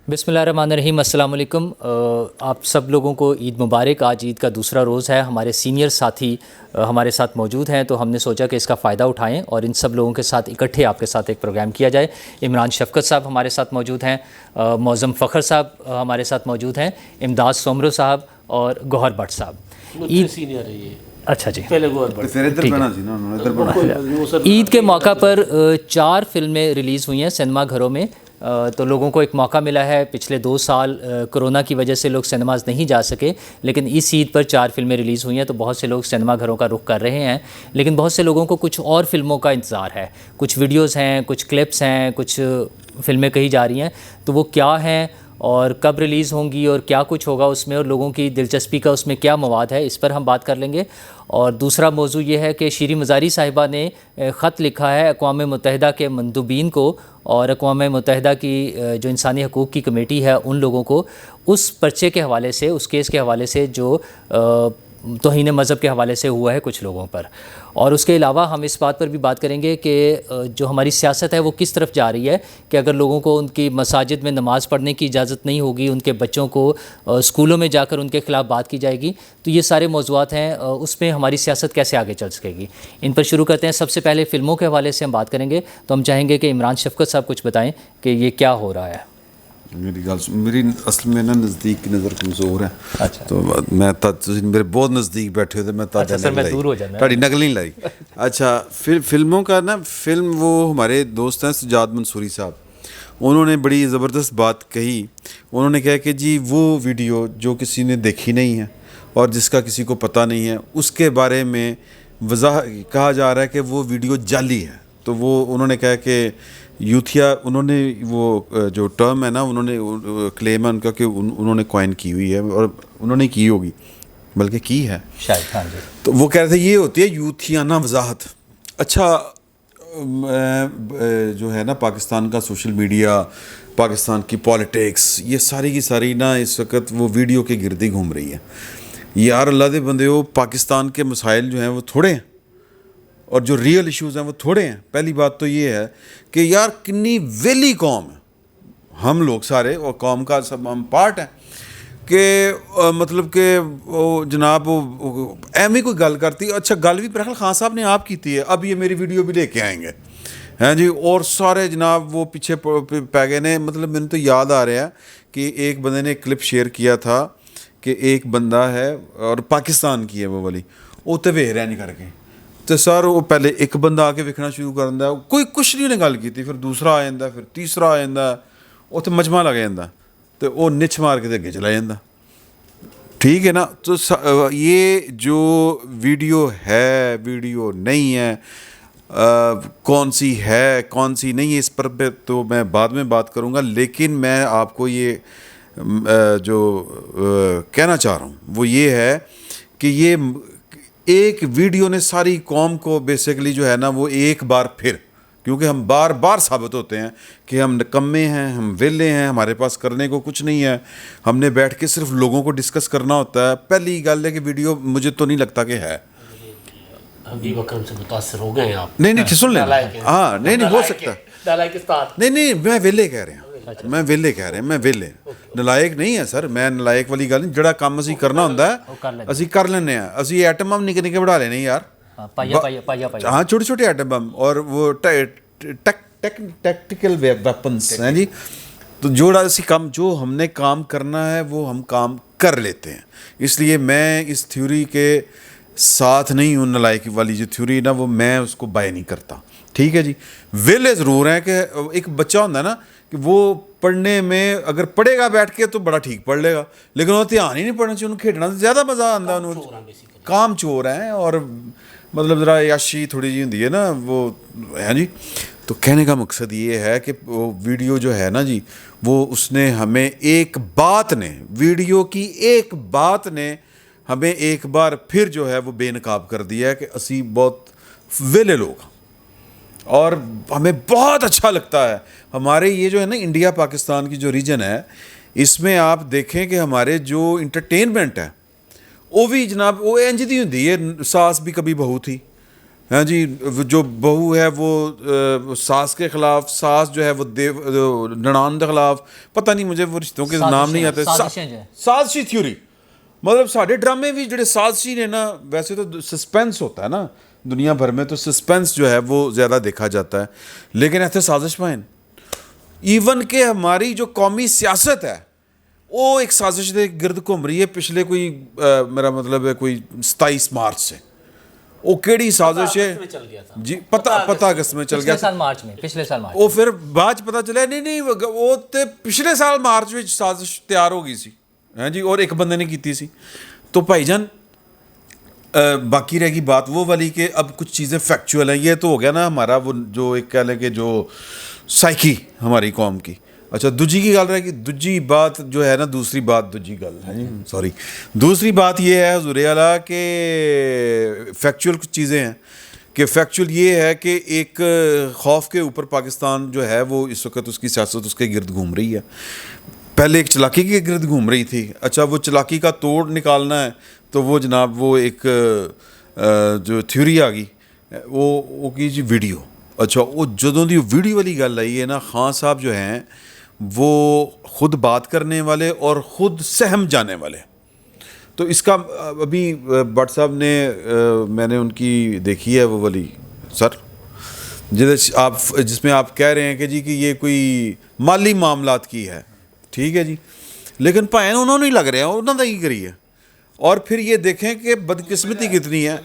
بسم اللہ الرحمن الرحیم. السلام علیکم. آپ سب لوگوں کو عید مبارک. آج عید کا دوسرا روز ہے. ہمارے سینئر ساتھی ہمارے ساتھ موجود ہیں، تو ہم نے سوچا کہ اس کا فائدہ اٹھائیں اور ان سب لوگوں کے ساتھ اکٹھے آپ کے ساتھ ایک پروگرام کیا جائے. عمران شفقت صاحب ہمارے ساتھ موجود ہیں، معظم فخر صاحب ہمارے ساتھ موجود ہیں، امداد سومرو صاحب اور گوہر بٹ صاحب. سینئر ہے یہ. اچھا جی، ٹھیک. عید کے موقع پر 4 فلمیں ریلیز ہوئی ہیں سنیما گھروں میں. تو لوگوں کو ایک موقع ملا ہے. پچھلے 2 سال کرونا کی وجہ سے لوگ سنیماز نہیں جا سکے، لیکن اس عید پر 4 فلمیں ریلیز ہوئی ہیں، تو بہت سے لوگ سنیما گھروں کا رخ کر رہے ہیں. لیکن بہت سے لوگوں کو کچھ اور فلموں کا انتظار ہے. کچھ ویڈیوز ہیں، کچھ کلپس ہیں، کچھ فلمیں کہی جا رہی ہیں. تو وہ کیا ہیں اور کب ریلیز ہوں گی اور کیا کچھ ہوگا اس میں، اور لوگوں کی دلچسپی کا اس میں کیا مواد ہے، اس پر ہم بات کر لیں گے. اور دوسرا موضوع یہ ہے کہ شیریں مزاری صاحبہ نے خط لکھا ہے اقوام متحدہ کے مندوبین کو اور اقوام متحدہ کی جو انسانی حقوق کی کمیٹی ہے ان لوگوں کو، اس پرچے کے حوالے سے، اس کیس کے حوالے سے جو توہین مذہب کے حوالے سے ہوا ہے کچھ لوگوں پر. اور اس کے علاوہ ہم اس بات پر بھی بات کریں گے کہ جو ہماری سیاست ہے وہ کس طرف جا رہی ہے، کہ اگر لوگوں کو ان کی مساجد میں نماز پڑھنے کی اجازت نہیں ہوگی، ان کے بچوں کو اسکولوں میں جا کر ان کے خلاف بات کی جائے گی. تو یہ سارے موضوعات ہیں، اس میں ہماری سیاست کیسے آگے چل سکے گی. ان پر شروع کرتے ہیں. سب سے پہلے فلموں کے حوالے سے ہم بات کریں گے، تو ہم چاہیں گے کہ عمران شفقت صاحب کچھ بتائیں کہ یہ کیا ہو رہا ہے. میری اصل میں نا نزدیک کی نظر کمزور ہے. اچھا، تو میں میرے بہت نزدیک بیٹھے ہوئے، میں دور ہو جانا تھوڑی نقل نہیں لائی. اچھا، فلموں کا نا، فلم وہ ہمارے دوست ہیں سجاد منصوری صاحب، انہوں نے بڑی زبردست بات کہی. انہوں نے کہا کہ جی وہ ویڈیو جو کسی نے دیکھی نہیں ہے اور جس کا کسی کو پتہ نہیں ہے، اس کے بارے میں کہا جا رہا ہے کہ وہ ویڈیو جعلی ہے. تو وہ انہوں نے کہا کہ یوتھیا، انہوں نے وہ جو ٹرم ہے نا، انہوں نے کلیم ہے ان کا کہ انہوں نے کوائن کی ہوئی ہے، اور انہوں نے کی ہوگی، بلکہ کی ہے شاید. ہاں جی. تو وہ کہہ رہے تھے یہ ہوتی ہے یوتھیانہ وضاحت. اچھا، جو ہے نا پاکستان کا سوشل میڈیا، پاکستان کی پالیٹکس، یہ ساری کی ساری نا اس وقت وہ ویڈیو کے گرد ہی گھوم رہی ہے. یار اللہ دے بندے ہو، پاکستان کے مسائل جو ہیں وہ تھوڑے ہیں اور جو ریئل ایشوز ہیں وہ تھوڑے ہیں. پہلی بات تو یہ ہے کہ یار کنی ویلی قوم ہے، ہم لوگ سارے، اور قوم کا سب ہم پارٹ ہیں، کہ مطلب کہ وہ جناب ایمی کوئی گل کرتی. اچھا، گل بھی پرخل خان صاحب نے آپ کی تھی ہے، اب یہ میری ویڈیو بھی لے کے آئیں گے ہیں جی، اور سارے جناب وہ پیچھے پہ گئے نے. مطلب مجھے تو یاد آ رہا ہے کہ ایک بندے نے کلپ شیئر کیا تھا کہ ایک بندہ ہے اور پاکستان کی ہے وہ والی، وہ تو ویخ رہا نہیں کر کے. تو سر وہ پہلے ایک بندہ آ کے ویکھنا شروع کر دیا، کوئی کچھ نہیں انہیں گل کی، پھر دوسرا آ جاتا، پھر تیسرا آ جاتا، وہ تو مجمع لگ جاتا، تو وہ نچ مار کے اگے چلا جاتا. ٹھیک ہے نا. تو یہ جو ویڈیو ہے، ویڈیو نہیں ہے، کون سی ہے کون سی نہیں ہے، اس پر تو میں بعد میں بات کروں گا. لیکن میں آپ کو یہ جو کہنا چاہ رہا ہوں وہ یہ ہے کہ یہ ایک ویڈیو نے ساری قوم کو بیسیکلی جو ہے نا وہ ایک بار پھر، کیونکہ ہم بار بار ثابت ہوتے ہیں کہ ہم نکمے ہیں، ہم ویلے ہیں، ہمارے پاس کرنے کو کچھ نہیں ہے، ہم نے بیٹھ کے صرف لوگوں کو ڈسکس کرنا ہوتا ہے. پہلی گل ہے کہ ویڈیو مجھے تو نہیں لگتا کہ ہے. حبیب اکرم سے متاثر ہو گئے آپ. نہیں سن لیں، ہاں نہیں ہو سکتا، نہیں میں ویلے کہہ رہے ہیں، میں ویلے کہہ رہے ہیں، میں ویلے نلائق نہیں ہے سر. میں نلائق والی گل نہیں، جڑا کام اسی کرنا ہوتا ہے اسی کر لینے ہیں. اسی ایٹم بم نکے نکے بڑھا لینے یار، ہاں چھوٹے چھوٹے ایٹم بم، اور وہ ٹیکٹیکل ویپنس ہیں جی. تو جوڑا اسی کام جو ہم نے کام کرنا ہے وہ ہم کام کر لیتے ہیں. اس لیے میں اس تھیوری کے ساتھ نہیں ہوں. نلائق والی جو تھیوری نا وہ میں اس کو بائی نہیں کرتا. ٹھیک ہے جی. ویلے ضرور ہیں کہ ایک بچہ ہوتا ہے نا کہ وہ پڑھنے میں اگر پڑھے گا بیٹھ کے تو بڑا ٹھیک پڑھ لے گا، لیکن وہ دھیان ہی نہیں پڑھنا چاہیے، انہوں کھیڈنا زیادہ مزہ آتا ہے، انہوں کام چور ہیں اور مطلب ذرا عیاشی تھوڑی جی ہوتی ہے نا وہ ہے جی. تو کہنے کا مقصد یہ ہے کہ وہ ویڈیو جو ہے نا جی، وہ اس نے ہمیں ایک بات نے، ویڈیو کی ایک بات نے ہمیں ایک بار پھر جو ہے وہ بے نقاب کر دیا ہے کہ اسی بہت ویلے لوگ، اور ہمیں بہت اچھا لگتا ہے. ہمارے یہ جو ہے نا انڈیا پاکستان کی جو ریجن ہے، اس میں آپ دیکھیں کہ ہمارے جو انٹرٹینمنٹ ہے وہ بھی جناب وہ انج دی ہوندی ہے، ساس بھی کبھی بہو تھی. ہاں جی جو بہو ہے وہ ساس کے خلاف، ساس جو ہے وہ ننان کے خلاف، پتہ نہیں مجھے وہ رشتوں کے نام نہیں آتے، سازشی تھیوری. مطلب ساڈے ڈرامے بھی جڑے سازشی نے نا، ویسے تو سسپینس ہوتا ہے نا دنیا بھر میں، تو سسپینس جو ہے وہ زیادہ دیکھا جاتا ہے، لیکن ایسے سازش پائن ایون کہ ہماری جو قومی سیاست ہے وہ ایک سازش دے گرد گھوم رہی ہے پچھلے کوئی میرا مطلب ہے کوئی 27 مارچ سے. وہ کیڑی سازش ہے جی، پتہ اگست میں چل گیا، پچھلے سال مارچ وہ پھر بعد پتہ چلا نہیں وہ تے پچھلے سال مارچ میں سازش تیار ہو گئی سی ہاں جی، اور ایک بندے نے کیتی سی. تو بھائی جان باقی رہ گئی بات وہ والی کہ اب کچھ چیزیں فیکچوئل ہیں. یہ تو ہو گیا نا ہمارا وہ جو ایک کہہ لیں کہ جو سائیکی ہماری قوم کی. اچھا دوجی کی گل رہے گی، دوجی بات جو ہے نا، دوسری بات دوجی گل ہے سوری دوسری بات یہ ہے حضور اعلیٰ کہ فیکچوئل کچھ چیزیں ہیں کہ فیکچوئل یہ ہے کہ ایک خوف کے اوپر پاکستان جو ہے وہ اس وقت اس کی سیاست اس کے گرد گھوم رہی ہے. پہلے ایک چلاکی کے گرد گھوم رہی تھی. اچھا وہ چلاکی کا توڑ نکالنا ہے تو وہ جناب وہ ایک جو تھیوری آ گئی وہ کی جی ویڈیو. اچھا وہ جدوں دی ویڈیو والی گل آئی ہے نا، خان صاحب جو ہیں وہ خود بات کرنے والے اور خود سہم جانے والے. تو اس کا ابھی بٹ صاحب نے میں نے ان کی دیکھی ہے وہ والی سر جس میں آپ کہہ رہے ہیں کہ جی کہ یہ کوئی مالی معاملات کی ہے، ٹھیک ہے جی، لیکن پائن انہوں نے لگ رہے ہیں انہوں نے ہی کری ہے. اور پھر یہ دیکھیں کہ بدقسمتی کتنی ہے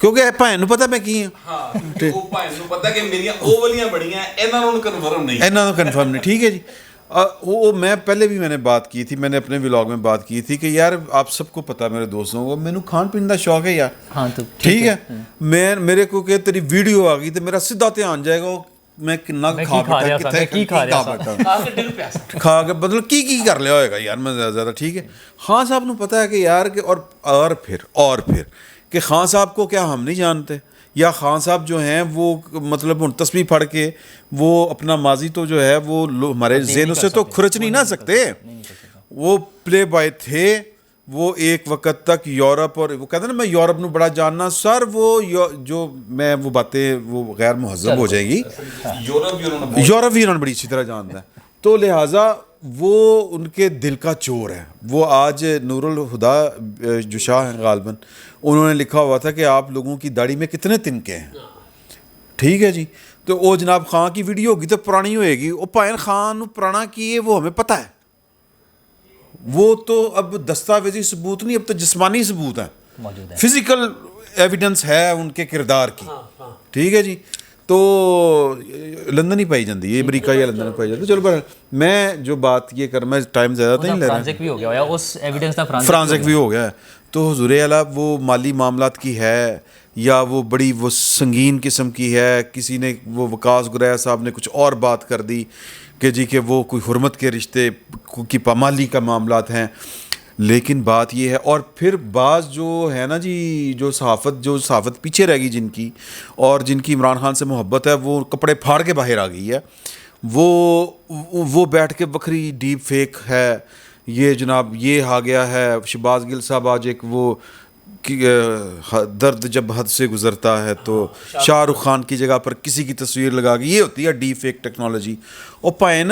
کیونکہ بھائن پتا میں کی کنفرم نہیں. ٹھیک ہے جی، وہ میں پہلے بھی میں نے بات کی تھی، میں نے اپنے ولاگ میں بات کی تھی کہ یار آپ سب کو پتا میرے دوستوں کو مینوں کھان پین کا شوق ہے یار. ہاں تو ٹھیک ہے، میں میرے کو کہ تیری ویڈیو آ گئی تو میرا سیدھا دھیان جائے گا میں کنا کھا بیٹھا کھا کے مطلب کی کر لیا ہوئے گا یار میں زیادہ. ٹھیک ہے، خان صاحب نے پتا ہے کہ یار کہ اور پھر کہ خان صاحب کو کیا ہم نہیں جانتے، یا خان صاحب جو ہیں وہ مطلب تسبیح پڑھ کے وہ اپنا ماضی تو جو ہے وہ ہمارے ذہنوں سے تو کھرچ نہیں نہ سکتے. وہ پلے بوائے تھے، وہ ایک وقت تک یورپ، اور وہ کہتے ہیں نا میں یورپ نو بڑا جاننا سر، وہ جو میں وہ باتیں وہ غیر مہذب ہو جائیں گی. یورپ بھی انہوں نے بڑی اچھی طرح جانتا ہے، تو لہٰذا وہ ان کے دل کا چور ہے. وہ آج نور الہدا جو شاہ ہیں غالباً انہوں نے لکھا ہوا تھا کہ آپ لوگوں کی داڑھی میں کتنے تنکے ہیں. ٹھیک ہے جی، تو وہ جناب خان کی ویڈیو ہوگی تو پرانی ہوئے گی. وہ پائن خان پرانا کی ہے وہ ہمیں پتہ ہے، وہ تو اب دستاویزی ثبوت نہیں، اب تو جسمانی ثبوت ہے، فزیکل ایویڈنس ہے ان کے کردار کی. ٹھیک ہے جی، تو لندن ہی پائی جاتی ہے، امریکہ یا لندن پائی جاتی ہے. چلو پر میں جو بات یہ کر میں ٹائم زیادہ تو نہیں لے رہا، فرانزک بھی ہو گیا ہے. تو حضور اعلیٰ وہ مالی معاملات کی ہے یا وہ بڑی وہ سنگین قسم کی ہے. کسی نے وہ وقاص گریا صاحب نے کچھ اور بات کر دی کہ جی کہ وہ کوئی حرمت کے رشتے کی پامالی کا معاملات ہیں. لیکن بات یہ ہے، اور پھر بعض جو ہے نا جی جو صحافت پیچھے رہ گئی جن کی، اور جن کی عمران خان سے محبت ہے، وہ کپڑے پھاڑ کے باہر آ گئی ہے. وہ بیٹھ کے بکری ڈیپ فیک ہے یہ جناب، یہ آ گیا ہے. شہباز گل صاحب آج ایک وہ درد جب حد سے گزرتا ہے تو شاہ رخ خان کی جگہ پر کسی کی تصویر لگا کے، یہ ہوتی ہے ڈیپ فیک ٹیکنالوجی. اور پائن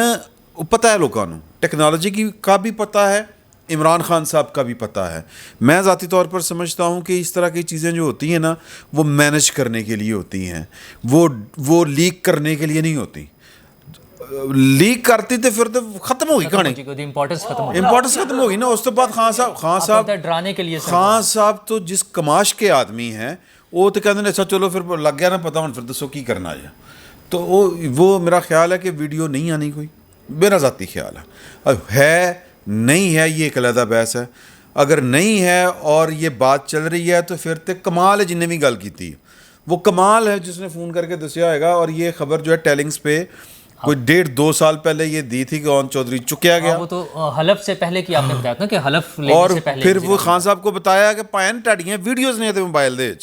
پتہ ہے لوگوں کو ٹیکنالوجی کی کا بھی پتہ ہے، عمران خان صاحب کا بھی پتہ ہے. میں ذاتی طور پر سمجھتا ہوں کہ اس طرح کی چیزیں جو ہوتی ہیں نا وہ مینج کرنے کے لیے ہوتی ہیں، وہ لیک کرنے کے لیے نہیں ہوتی. لیک کرتی تو پھر تو ختم ہوگی کہانی، امپورٹنس ختم ہوگی نا. اس کے بعد خان صاحب تو جس کماش کے آدمی ہیں وہ تو کہتے ہیں اچھا چلو پھر لگ گیا نا پتہ ہوں پھر دسو کی کرنا ہے. تو وہ میرا خیال ہے کہ ویڈیو نہیں آنی کوئی، میرا ذاتی خیال ہے نہیں ہے یہ ایک علیحدہ بحث ہے. اگر نہیں ہے اور یہ بات چل رہی ہے تو پھر تو کمال ہے جن نے بھی گل کی تھی، وہ کمال ہے جس نے فون کر کے دسیا ہوئے گا. اور یہ خبر جو ہے ٹیلنگز پہ کوئی 1.5-2 سال پہلے یہ دی تھی کہ اون چودھری چکیا گیا، وہ تو حلف سے پہلے کی آپ نے بتایا تھا کہ حلف اور پھر وہ خان صاحب کو بتایا کہ پائن ٹاڑیاں ویڈیوز نہیں تھے موبائل دے.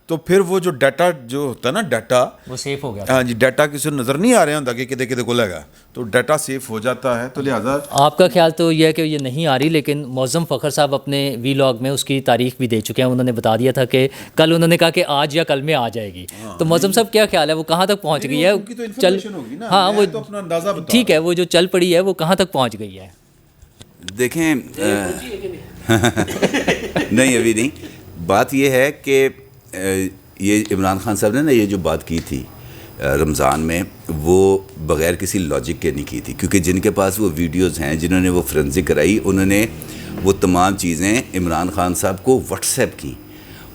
تو پھر وہ جو ڈیٹا جو ہوتا ہے نا ڈیٹا وہ سیف ہو گیا. ہاں جی ڈیٹا کسی نظر نہیں آ رہا ہوتا کہ کدے کدے کو لگا تو ڈیٹا سیف ہو جاتا ہے. تو لہٰذا آپ کا خیال تو یہ ہے کہ یہ نہیں آ رہی, لیکن معظم فخر صاحب اپنے وی لاگ میں اس کی تاریخ بھی دے چکے ہیں. انہوں نے بتا دیا تھا کہ کل انہوں نے کہا کہ آج یا کل میں آ جائے گی. تو معظم صاحب کیا خیال ہے وہ کہاں تک پہنچ گئی ہے؟ چل ہاں وہ ٹھیک ہے, وہ جو چل پڑی ہے وہ کہاں تک پہنچ گئی ہے؟ دیکھیں نہیں ابھی نہیں. بات یہ ہے کہ یہ عمران خان صاحب نے نا یہ جو بات کی تھی رمضان میں, وہ بغیر کسی لاجک کے نہیں کی تھی, کیونکہ جن کے پاس وہ ویڈیوز ہیں, جنہوں نے وہ فرینزک کرائی, انہوں نے وہ تمام چیزیں عمران خان صاحب کو واٹس ایپ کی.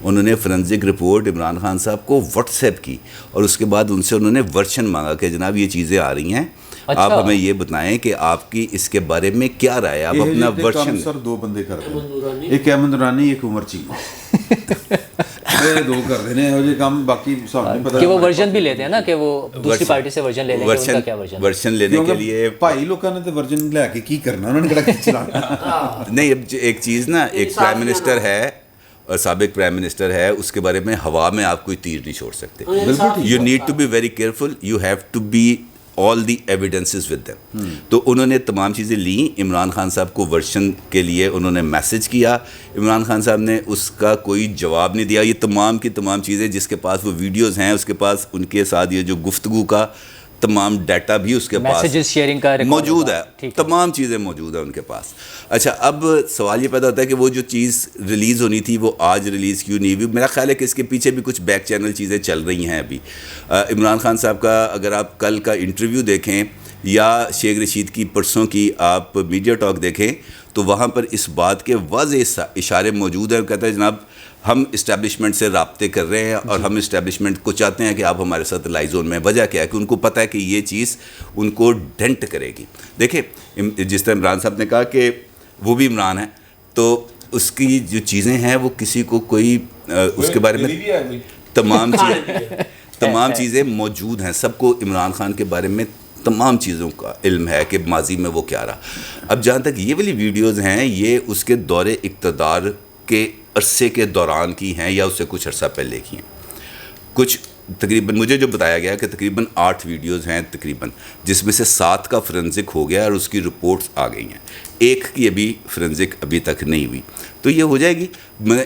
انہوں نے فرینزک رپورٹ عمران خان صاحب کو واٹس ایپ کی, اور اس کے بعد ان سے انہوں نے ورشن مانگا کہ جناب یہ چیزیں آ رہی ہیں, آپ ہمیں یہ بتائیں کہ آپ کی اس کے بارے میں کیا رائے ہے, آپ اپنا ورشن. سر دو بندے کر رہے ہیں, ایک احمد نورانی ایک عمر چیمہ, دو کر رہے ہیں یہ کام. باقی کہ وہ ورژن بھی لیتے ہیں نا, کہ وہ دوسری پارٹی سے ورژن لے لیں گے, ان کا کیا ورشن لینے کے لیے بھائی لوگوں نے تو ورژن لے کے کی کرنا, انہوں نے کہا چلانا نہیں. اب ایک چیز نا, ایک پرائم منسٹر ہے اور سابق پرائم منسٹر ہے, اس کے بارے میں ہوا میں آپ کوئی تیر نہیں چھوڑ سکتے. You need to be very careful, you have to be all the evidences with them. تو انہوں نے تمام چیزیں لیں, عمران خان صاحب کو ورشن کے لیے انہوں نے میسج کیا, عمران خان صاحب نے اس کا کوئی جواب نہیں دیا. یہ تمام کی تمام چیزیں, جس کے پاس وہ ویڈیوز ہیں, اس کے پاس ان کے ساتھ یہ جو گفتگو کا تمام ڈیٹا بھی اس کے پاس شیئرنگ کا موجود ہے, تمام چیزیں موجود ہیں ان کے پاس. اچھا, اب سوال یہ پیدا ہوتا ہے کہ وہ جو چیز ریلیز ہونی تھی وہ آج ریلیز کیوں نہیں ہوئی؟ میرا خیال ہے کہ اس کے پیچھے بھی کچھ بیک چینل چیزیں چل رہی ہیں ابھی. عمران خان صاحب کا اگر آپ کل کا انٹرویو دیکھیں یا شیخ رشید کی پرسوں کی آپ میڈیا ٹاک دیکھیں, تو وہاں پر اس بات کے واضح اشارے موجود ہیں. کہتا ہے جناب ہم اسٹیبلشمنٹ سے رابطے کر رہے ہیں اور ہم اسٹیبلشمنٹ کو چاہتے ہیں کہ آپ ہمارے ساتھ لائی زون میں. وجہ کیا ہے کہ ان کو پتہ ہے کہ یہ چیز ان کو ڈینٹ کرے گی. دیکھیں جس طرح عمران صاحب نے کہا کہ وہ بھی عمران ہے, تو اس کی جو چیزیں ہیں وہ کسی کو کوئی اس کے بارے میں تمام چیزیں موجود ہیں. سب کو عمران خان کے بارے میں تمام چیزوں کا علم ہے کہ ماضی میں وہ کیا رہا. اب جہاں تک یہ والی ویڈیوز ہیں, یہ اس کے دور اقتدار کے عرصے کے دوران کی ہیں یا اس سے کچھ عرصہ پہلے کی ہیں. کچھ تقریباً مجھے جو بتایا گیا کہ تقریباً 8 ویڈیوز ہیں تقریباً, جس میں سے 7 کا فرینزک ہو گیا اور اس کی رپورٹس آ گئی ہیں, ایک کی ابھی فرینزک ابھی تک نہیں ہوئی. تو یہ ہو جائے گی.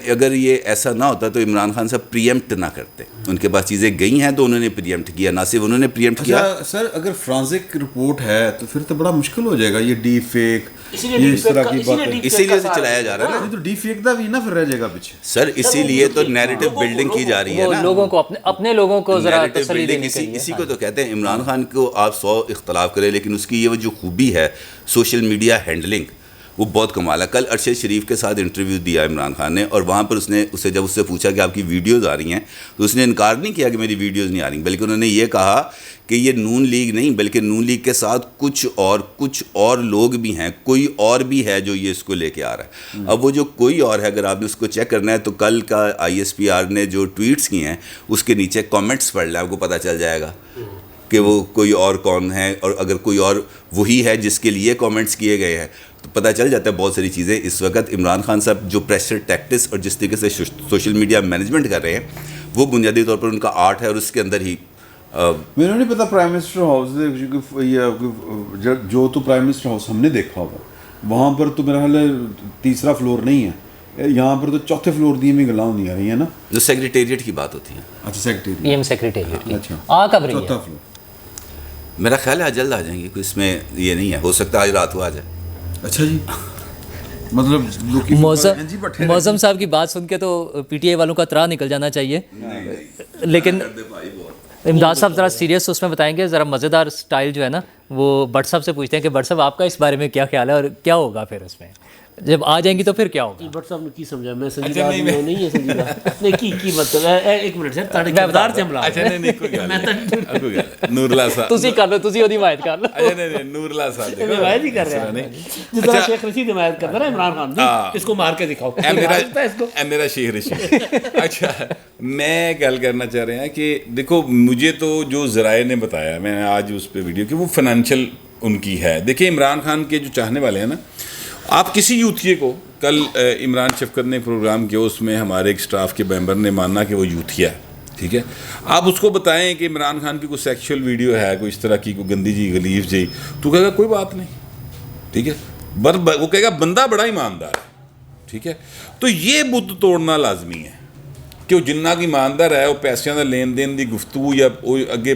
اگر یہ ایسا نہ ہوتا تو عمران خان صاحب پریمپٹ نہ کرتے. ان کے پاس چیزیں گئی ہیں تو انہوں نے پریمپٹ کیا. نہ صرف انہوں نے پریمپٹ کیا, سر اگر فرانزک رپورٹ ہے تو پھر تو بڑا مشکل ہو جائے گا. یہ ڈی فیک, یہ اس طرح کی بات ہے, اسی لیے سے چلایا جا رہا ہے نا. تو ڈی فیک دا بھی نہ پھر رہ جائے گا پیچھے. سر اسی لیے تو نیریٹو بلڈنگ کی جا رہی ہے نا, لوگوں کو اپنے لوگوں کو ذرا تسلی دینی چاہیے. اسی کو تو کہتے ہیں عمران خان کو آپ 100 اختلاف کریں, لیکن اس کی یہ جو خوبی ہے سوشل میڈیا ہینڈلنگ, وہ بہت کمال ہے. کل ارشد شریف کے ساتھ انٹرویو دیا عمران خان نے, اور وہاں پر جب اس سے پوچھا کہ آپ کی ویڈیوز آ رہی ہیں, تو اس نے انکار نہیں کیا کہ میری ویڈیوز نہیں آ رہی, بلکہ انہوں نے یہ کہا کہ یہ نون لیگ نہیں بلکہ نون لیگ کے ساتھ کچھ اور لوگ بھی ہیں, کوئی اور بھی ہے جو یہ اس کو لے کے آ رہا ہے. اب وہ جو کوئی اور ہے, اگر آپ نے اس کو چیک کرنا ہے تو کل کا ISPR نے جو ٹویٹس کیے ہیں اس کے نیچے کامنٹس پڑھ لیں, آپ کو پتہ چل جائے گا کہ وہ کوئی اور کون ہے, اور اگر کوئی اور وہی ہے جس کے لیے کامنٹس کیے گئے ہیں تو پتہ چل جاتا ہے بہت ساری چیزیں. اس وقت عمران خان صاحب جو پریشر ٹیکٹس اور جس طریقے سے سوشل میڈیا مینجمنٹ کر رہے ہیں, وہ بنیادی طور پر ان کا آرٹ ہے, اور اس کے اندر ہی میرے نہیں پتا پرائم منسٹر ہاؤس جو تو پرائم منسٹر ہاؤس ہم نے دیکھا ہوگا, وہاں پر تو میرا خیال ہے 3را فلور نہیں ہے, یہاں پر تو 4تھے فلور دی میں گلاں ہونی آ رہی ہے نا, جو سیکریٹریٹ کی بات ہوتی ہے. اچھا سیکریٹریٹ, PM سیکریٹریٹ. اچھا آ کب رہی ہے؟ 4تھا فلور میرا خیال ہے جلد آ جائیں گے, کوئی اس میں یہ نہیں ہے, ہو سکتا ہے آج رات کو آ جائے. اچھا جی, مطلب موزم صاحب کی بات سن کے تو PTI والوں کا ترا نکل جانا چاہیے. لیکن امداد صاحب ذرا سیریس اس میں بتائیں گے, ذرا مزیدار سٹائل جو ہے نا وہ بٹ صاحب سے پوچھتے ہیں کہ بٹ صاحب آپ کا اس بارے میں کیا خیال ہے اور کیا ہوگا پھر اس میں جب آ جائیں گی تو پھر کیا ہوگا؟ بٹ صاحب نے کی سمجھا, میں سنجیدہ نہیں ہے سنجیدہ نہیں کی مطلب ایک منٹ سر تاڑے کردار سے حملہ. اچھا نہیں کوئی گل نورلا صاحب تسی کر لو, تسی اودی حمایت کر لو. اچھا نہیں نورلا صاحب حمایت ہی کر رہے ہیں جس طرح شیخ رشید حمایت کرتا ہے عمران خان کی, اس کو مار کے دکھاؤ میرا شیخ رشید. اچھا میں گل کرنا چاہ رہے ہیں کہ دیکھو مجھے تو جو ذرائع نے بتایا, میں آج اس پہ ویڈیو کہ وہ فائنینشیل ان کی ہے. دیکھیں عمران خان کے جو چاہنے والے ہیں نا, آپ کسی یوتھیے کو کل عمران شفقت نے پروگرام کیا، اس میں ہمارے ایک اسٹاف کے ممبر نے مانا کہ وہ یوتھیا ہے، ٹھیک ہے. آپ اس کو بتائیں کہ عمران خان کی کوئی سیکشول ویڈیو ہے، کوئی اس طرح کی کوئی گندی جی غلیظ جی، تو کہے گا کوئی بات نہیں، ٹھیک ہے. وہ کہے گا بندہ بڑا ایماندار ہے، ٹھیک ہے. تو یہ بت توڑنا لازمی ہے کہ وہ جنہ کی ایماندار ہے، وہ پیسوں کا لین دین دی گفتگو یا اگے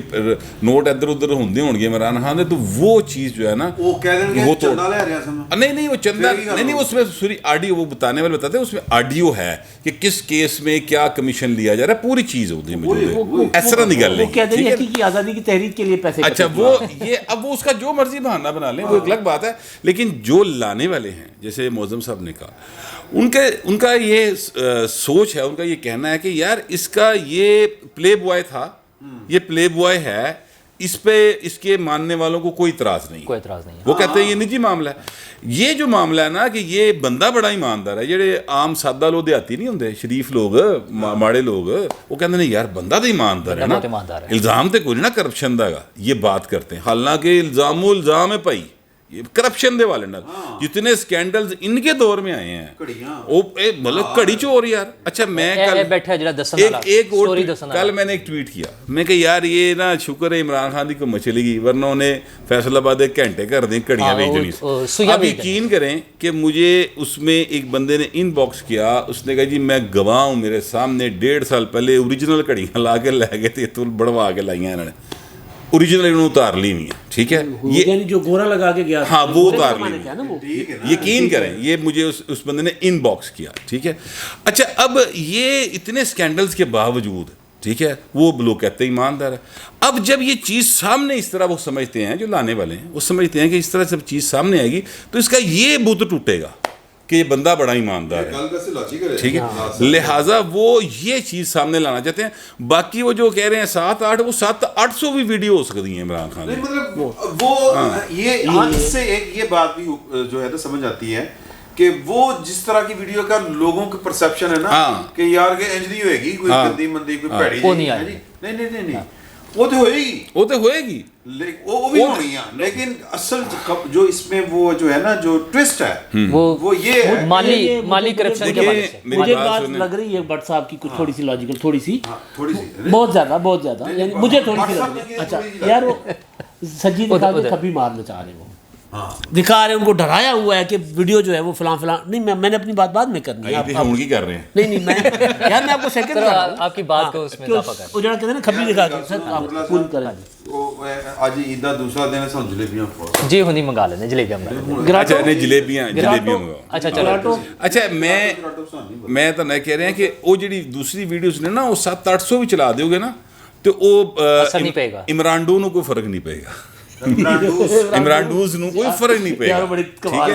نوٹ ادھر ادھر ہوندے ہون گے عمران خان دے، تو وہ چیز جو ہے نا وہ کہہ دیں گے وہ چندہ لے رہے ہیں. نہیں وہ چندہ نہیں اس میں سوری آڈیو وہ بتانے والے بتاتے ہیں، اس میں آڈیو ہے کہ کس کیس میں کیا کمیشن لیا جا رہا ہے، پوری چیز ہوتی ہے موجود ہے. اس طرح نکال لیں. وہ کہتے ہیں حقیقی آزادی کی تحریک کے لیے پیسے. اچھا وہ یہ اب وہ اس کا جو مرضی بہانہ بنا لیں، وہ ایک الگ بات ہے. لیکن جو لانے والے ہیں، جیسے معظم صاحب نے کہا، ان کا یہ سوچ ہے، ان کا یہ کہنا ہے کہ یار اس کا یہ پلے بوائے تھا، یہ پلے بوائے ہے، اس پہ اس کے ماننے والوں کو کوئی اعتراض نہیں، کوئی اعتراض نہیں. وہ کہتے ہیں یہ نجی معاملہ ہے. یہ جو معاملہ ہے نا کہ یہ بندہ بڑا ایماندار ہے، جڑے عام سادہ لوگ دیہاتی نہیں ہوندے، شریف لوگ ماڑے لوگ، وہ کہتے ہیں یار بندہ تو ایماندار ہے نا، الزام تے کوئی نہ کرپشن دا گا، یہ بات کرتے ہیں. حالانکہ الزام و الزام ہے بھائی، یہ کرپشن دے والے جتنے سکینڈلز ان کے دور میں آئے ہیں، مطلب کڑی چور یار. اچھا میں کل میں نے ایک ٹویٹ کیا، میں کہ یار یہ نا شکر ہے عمران خان دی کو مچلی گئی، ورنہ انہیں فیصل آباد ایک گھنٹے کر دیں کڑیاں بیچنی سے. اب یقین کریں کہ مجھے اس میں ایک بندے نے ان باکس کیا، اس نے کہا جی میں گواہ ہوں، میرے سامنے 1.5 سال پہلے اوریجنل کڑیاں لا کے لے گئے تھے، تو بڑھوا کے لائیاں انہوں نے، اوریجنل انہوں نے اتار لی ہوئی ہیں، ٹھیک ہے. یہ جو گورا لگا کے گیا، ہاں وہ اتار لی، یقین کریں یہ مجھے اس بندے نے ان باکس کیا، ٹھیک ہے. اچھا اب یہ اتنے سکینڈلز کے باوجود، ٹھیک ہے، وہ لوگ کہتے ہیں ایماندار ہے. اب جب یہ چیز سامنے اس طرح وہ سمجھتے ہیں، جو لانے والے ہیں وہ سمجھتے ہیں کہ اس طرح جب چیز سامنے آئے گی تو اس کا یہ بت ٹوٹے گا کہ یہ بندہ بڑا ایماندار ہے، ٹھیک ہے. لہٰذا وہ یہ چیز سامنے لانا چاہتے ہیں. باقی وہ جو کہہ رہے ہیں 7-8، وہ 700-800 بھی ویڈیو ہو سکتی ہیں عمران خان. مطلب وہ یہ اس سے ایک یہ بات بھی جو ہے تو سمجھ آتی ہے کہ وہ جس طرح کی ویڈیو کا لوگوں کا پرسیپشن ہے نا کہ یار کہ انجری ہوئے گی، کوئی گندی مندی، کوئی پیڑی، وہ نہیں آئے گی، نہیں وہ تو ہوئے گی، وہ تو ہوئے گی، وہ بھی ہونی ہے. لیکن اصل جو اس میں وہ جو ہے نا جو ٹوسٹ ہے وہ یہ ہے مالی کرپشن کے بارے سے. مجھے بات لگ رہی ہے بٹ صاحب کی کچھ تھوڑی سی لاجیکل، تھوڑی سی بہت زیادہ یعنی مجھے تھوڑی سی لگ رہی ہے. اچھا یار وہ سجی دکھا کے کبھی مارنا چاہ رہے، وہ دکھا رہے ان کو ڈرایا ہوا ہے کہ ویڈیو جو ہے وہ فلاں نہیں. میں نے اپنی بات بعد میں کرنی ہے، ان کی کر رہے ہیں. نہیں میں یار میں آپ کو سیکنڈ آپ کی بات کو اس میں اضافہ کر، وہ جڑا کہتے ہیں نا کبھی دکھا کے سر آپ پوری کریں. آج عید دا دوسرا دن ہے، سن جلیبیاں جی ہونی منگا لینے، جلیبیاں اچھا نہیں جلیبیاں منگاؤ. اچھا چلو. اچھا میں تو نہیں کہہ رہے ہیں کہ وہ جڑی دوسری ویڈیوز نے نا وہ 700-800 بھی چلا دو گے نا تو وہ عمران ڈو نو کوئی فرق نہیں پائے گا، عمران ڈوز نو کوئی فرق نہیں پائے گا، ٹھیک ہے.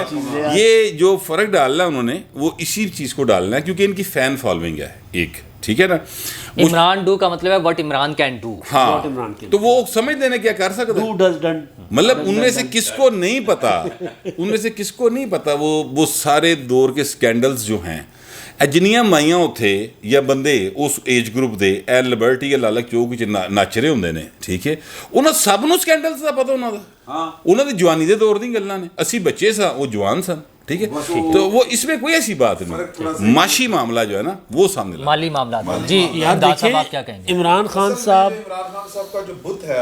یہ جو فرق ڈالنا ہے انہوں نے وہ اسی چیز کو ڈالنا ہے کیونکہ ان کی فین فالوئنگ ہے ایک، ٹھیک ہے نا. عمران ڈو کا مطلب ہے واٹ عمران کین ڈو. ہاں تو وہ سمجھ دینے کیا کر سکتے، مطلب ان میں سے کس کو نہیں پتا وہ سارے دور کے سکینڈلز جو ہیں جنیاں مائیاں اتھے یا بندے اس ایج گروپ دے اے لبرٹی یا لالک چوک نچ رہے ہوندے نے، ٹھیک ہے. انہوں سب نو سکینڈلز دا پتا، انہوں نے جوانی دے دور دی گلاں نے، اسی بچے سا وہ جوان سن، ٹھیک ہے. تو وہ اس میں کوئی ایسی بات نہیں، معاشی معاملہ جو ہے نا وہ سامنے مالی معاملات. جی صاحب آپ کیا کہیں گے؟ عمران خان صاحب کا جو بت ہے،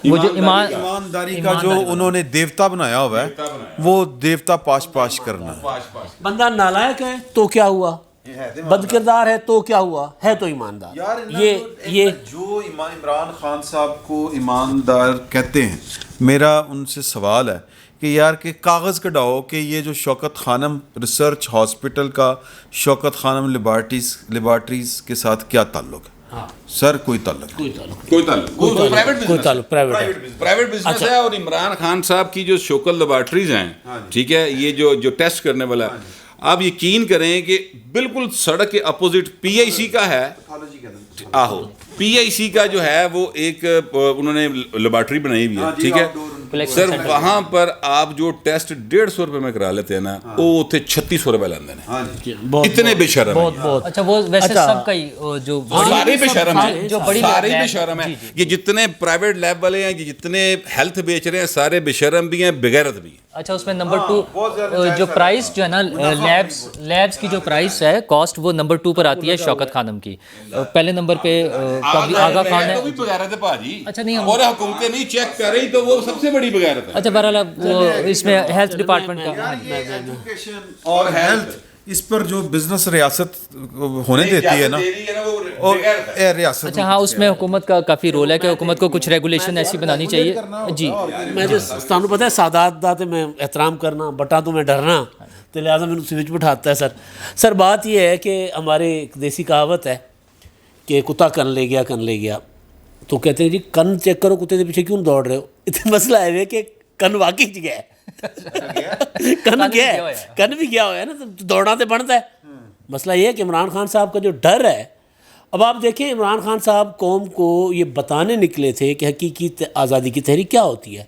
وہ جو ایمانداری کا جو انہوں نے دیوتا بنایا ہوا ہے، وہ دیوتا پاش کرنا ہے. بندہ نالائق ہے تو کیا ہوا، بد کردار ہے تو کیا ہوا، ہے تو ایماندار. یہ جو عمران خان صاحب کو ایماندار کہتے ہیں، میرا ان سے سوال ہے کہ یار کہ کاغذ کٹاؤ کہ یہ جو شوکت خانم ریسرچ ہاسپٹل کا شوکت خانم لیبارٹریز کے ساتھ کیا تعلق ہے؟ سر کوئی تعلق پرائیویٹ بزنس ہے. اور عمران خان صاحب کی جو شوکت لیبارٹریز ہیں، ٹھیک ہے، یہ جو ٹیسٹ کرنے والا، آپ یقین کریں کہ بالکل سڑک کے اپوزٹ پی آئی سی کا ہے، پی آئی سی کا جو ہے وہ ایک انہوں نے لیبارٹری بنائی ہوئی ہے، ٹھیک ہے. سر وہاں پر آپ جو ٹیسٹ 150 روپے میں کرا لیتے ہیں نا وہ اتنے 3600 روپے لیندے ہیں. اتنے بے شرم ہیں. اچھا وہ ویسے سب کا ہی جو سارے بے شرم ہیں, جو بڑی سارے بے شرم ہیں. یہ جتنے پرائیویٹ لیب والے ہیں, یہ جتنے ہیلتھ بیچ رہے ہیں, سارے بے شرم بھی ہیں, بغیرت بھی ہیں. اچھا اس میں نمبر 2 جو پرائس جو ہے نا لیبس کی جو پرائس ہے کاسٹ وہ نمبر 2 پر آتی ہے شوکت خانم کی. پہلے نمبر پہ آغا خان ہے. وہ بھی بغیرت ہے بھاجی. اچھا نہیں اور حکومتیں نہیں چیک کر رہی تو وہ سب سے بڑی بغیرت ہے. اچھا بہرحال وہ اس میں ہیلتھ ڈپارٹمنٹ کا اور ہیلتھ اس پر جو بزنس ریاست ہونے دیتی ہے نا اور ریاست. اچھا ہاں اس میں حکومت کا کافی رول ہے کہ حکومت کو کچھ ریگولیشن ایسی بنانی چاہیے. جی میں جو سانو پتہ ہے سادات دا تے میں احترام کرنا بٹا تو میں ڈرنا تو لہٰذا میں سوئچ بٹھاتا ہے. سر بات یہ ہے کہ ہمارے ایک دیسی کہاوت ہے کہ کتا کن لے گیا تو کہتے ہیں جی کن چیک کرو کتے کے پیچھے کیوں دوڑ رہے ہو. اتنا مسئلہ ہے کہ کن واقعی گیا ہے, کن بھی گیا ہوا ہے نا, تو دوڑنا تو بنتا ہے. مسئلہ یہ ہے کہ عمران خان صاحب کا جو ڈر ہے, اب آپ دیکھیں عمران خان صاحب قوم کو یہ بتانے نکلے تھے کہ حقیقی آزادی کی تحریک کیا ہوتی ہے,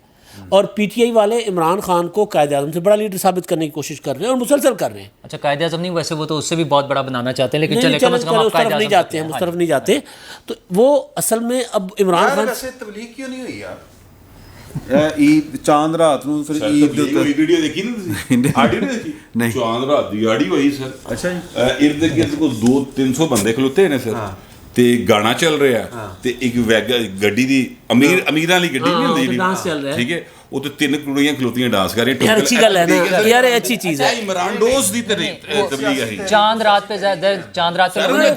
اور پی ٹی آئی والے عمران خان کو قائد اعظم سے بڑا لیڈر ثابت کرنے کی کوشش کر رہے ہیں اور مسلسل کر رہے ہیں. اچھا قائد اعظم نہیں, ویسے وہ تو اس سے بھی بہت بڑا بنانا چاہتے ہیں, لیکن چلے کم از کم اس طرف نہیں جاتے ہیں, اس طرف نہیں جاتے. تو وہ اصل میں اب عمران خان تبلیغ کیوں نہیں ہوئی یار؟ عید چاند رات نو پھر عید ویڈیو دیکھی نا, آڈیو دیکھی نہیں, چاند رات دی آڈیو ہوئی سر. اچھا ارد گرد کو 200-300 بندے کھلوتے ہیں سر, تے گانا چل رہا ہے, تے ایک گڈی دی امیراں والی گڈی نہیں ہوندی ڈانس چل رہا ہے, ٹھیک ہے, وہ تو 3 کڑیاں کھلوتیاں ڈانس کر رہی ہیں. یار اچھی گل ہے نا یار, اچھی چیز ہے. عمران ڈوز دی تبلیغ ہے. چاند رات پہ چاند رات پہ انہوں نے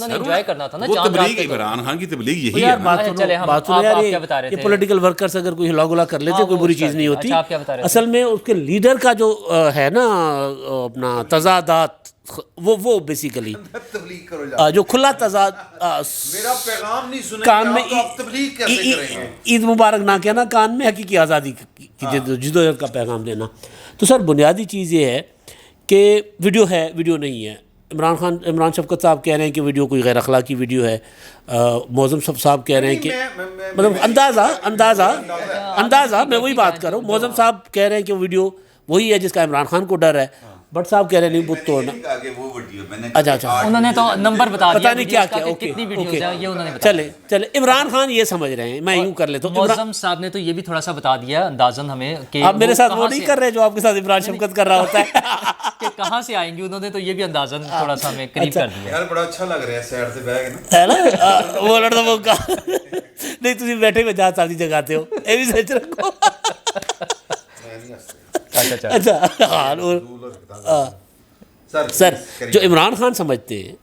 انجوائے کرنا تھا نا. وہ تبلیغ عمران خان کی تبلیغ یہی ہے. بات سنو یار, یہ پولیٹیکل ورکرز اگر کوئی ہلا گلا کر لیتے کوئی بری چیز نہیں ہوتی. اصل میں اس کے لیڈر کا جو ہے نا اپنا تضادات, وہ بیسیکلی جو کھلا تضاد میرا پیغام نہیں سنے کان میں آپ تبلیغ کیسے کریں گے, عید مبارک نہ کہنا, کان میں حقیقی آزادی کی جدوجہد کا پیغام دینا. تو سر بنیادی چیز یہ ہے کہ ویڈیو ہے, ویڈیو نہیں ہے. عمران شفقت صاحب کہہ رہے ہیں کہ ویڈیو کوئی غیر اخلاقی ویڈیو ہے. معظم صاحب کہہ رہے ہیں کہ مطلب اندازہ میں وہی بات کر رہا ہوں. معظم صاحب کہہ رہے ہیں کہ ویڈیو وہی ہے جس کا عمران خان کو ڈر ہے. بٹ صاحب کہہ رہے نہیں بت توڑنا. اچھا انہوں نے تو نمبر بتا دیا, پتہ نہیں کیا کیا. کتنی ویڈیوز ہیں یہ انہوں نے بتا. چلے عمران خان یہ سمجھ رہے ہیں, میں یوں کر لیتا ہوں. معظم صاحب نے تو یہ بھی تھوڑا سا بتا دیا اندازاً ہمیں کہ آپ میرے ساتھ وہ نہیں کر رہے جو آپ کے ساتھ عمران شفقت کر رہا ہوتا ہے کہ کہاں سے آئیں گے. انہوں نے تو یہ بھی اندازاً تھوڑا سا ہمیں قریب کر دیا. یار بڑا اچھا لگ رہا ہے سائڈ سے بیٹھ کے نا, وہ لڑتا وہ کا نہیں, تم بیٹھے میں جہاں ساتھی جگاتے ہو, یہ بھی سوچ رکھو. سر جو عمران خان سمجھتے ہیں